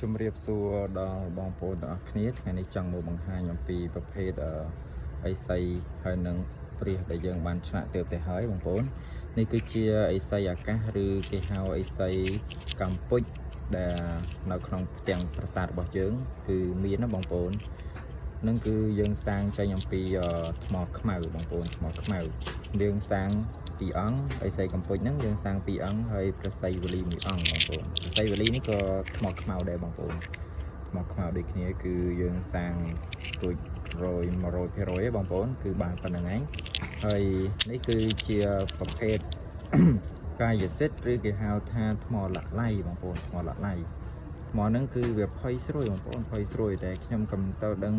ជំរាបសួរដល់បងប្អូនទាំងអស់គ្នាថ្ងៃនេះចង់មកបង្ហាញអំពីប្រភេទអេសីហើយនឹងព្រះដែលយើងបានឆ្លាក់ទៅទៅហើយបងប្អូននេះគឺជាអេសីអាកាសឬគេហៅអេសីកម្ពុជដែលនៅក្នុងផ្ទាំងប្រាសាទរបស់យើងគឺមានណាបងប្អូននឹងគឺយើងសាងចេញអំពីថ្មខ្មៅបងប្អូនថ្មខ្មៅយើងសាងពីរអង្គអេសីកម្ពុជហ្នឹងយើងសាងពីរអង្គហើយព្រះសីវលីមួយអង្គបងប្អូនព្រះសីវលីនេះក៏ថ្មខ្មៅដែរបងប្អូនថ្មខ្មៅដូចគ្នាគឺយើងសាងរួច100%បងប្អូនគឺបានប៉ុណ្្នឹងឯងហើយនេះគឺជាប្រភេទកាយសិទ្ធិឬគេហៅថាថ្មលាក់ឡៃបងប្អូនថ្មលាក់ឡៃថ្មហ្នឹងគឺវាផុយស្រួយបងប្អូនផុយស្រួយតែខ្ញុំក៏មិនសូវដឹង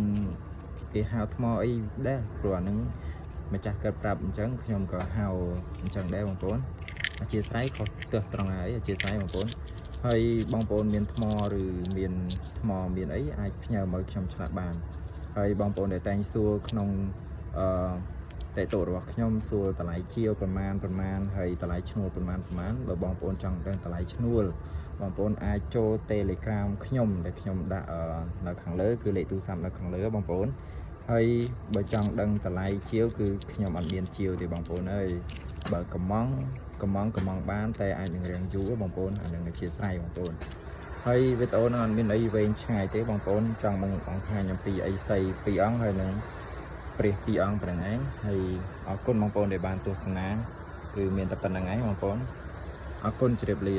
គេហៅថ្មអីដែរព្រោះអាហ្នឹងម្ចាស់កើតប្រាប់អញ្ចឹងខ្ញុំក៏ហៅអញ្ចឹងដែរបងប្អូនអធិស្ឋានខុសទើសត្រង់ហើយអធិស្ឋានបងប្អូនហើយបងប្អូនមានថ្មឬមានថ្មមានអីអាចផ្ញើមកខ្ញុំឆ្លាក់បានហើយបងប្អូនដែលតែងសួរក្នុងតេតូរបស់ខ្ញុំសួរតម្លៃជាវប្រមាណហើយតម្លៃឈ្នួលប្រមាណបើបងប្អូនចង់ដឹងតម្លៃឈ្នួលបងប្អូនអាចចូល Telegram ខ្ញុំដែលខ្ញុំដាក់នៅខាងលើគឺលេខទូរស័ព្ទនៅខាងលើបងប្អូនហើយបើចង់ដឹងតម្លៃជាវគឺខ្ញុំអត់មានជាវទេបងប្អូនអើយបើកំងបានតែអាចនឹងរៀងយូរបងប្អូនអានឹងជាស្រ័យបងប្អូនហើយវីដេអូនឹងអត់មានអីវែងឆ្ងាយទេបងប្អូនចង់មកបង្ហាញអំពីអីសីពីរអង្គហើយនឹងព្រះពីរអង្គប៉ុណ្ណឹងឯងហើយអរគុណបងប្អូនដែលបានទស្សនាគឺមានតែប៉ុណ្្នឹងឯងបងប្អូនអរគុណជម្រាបលា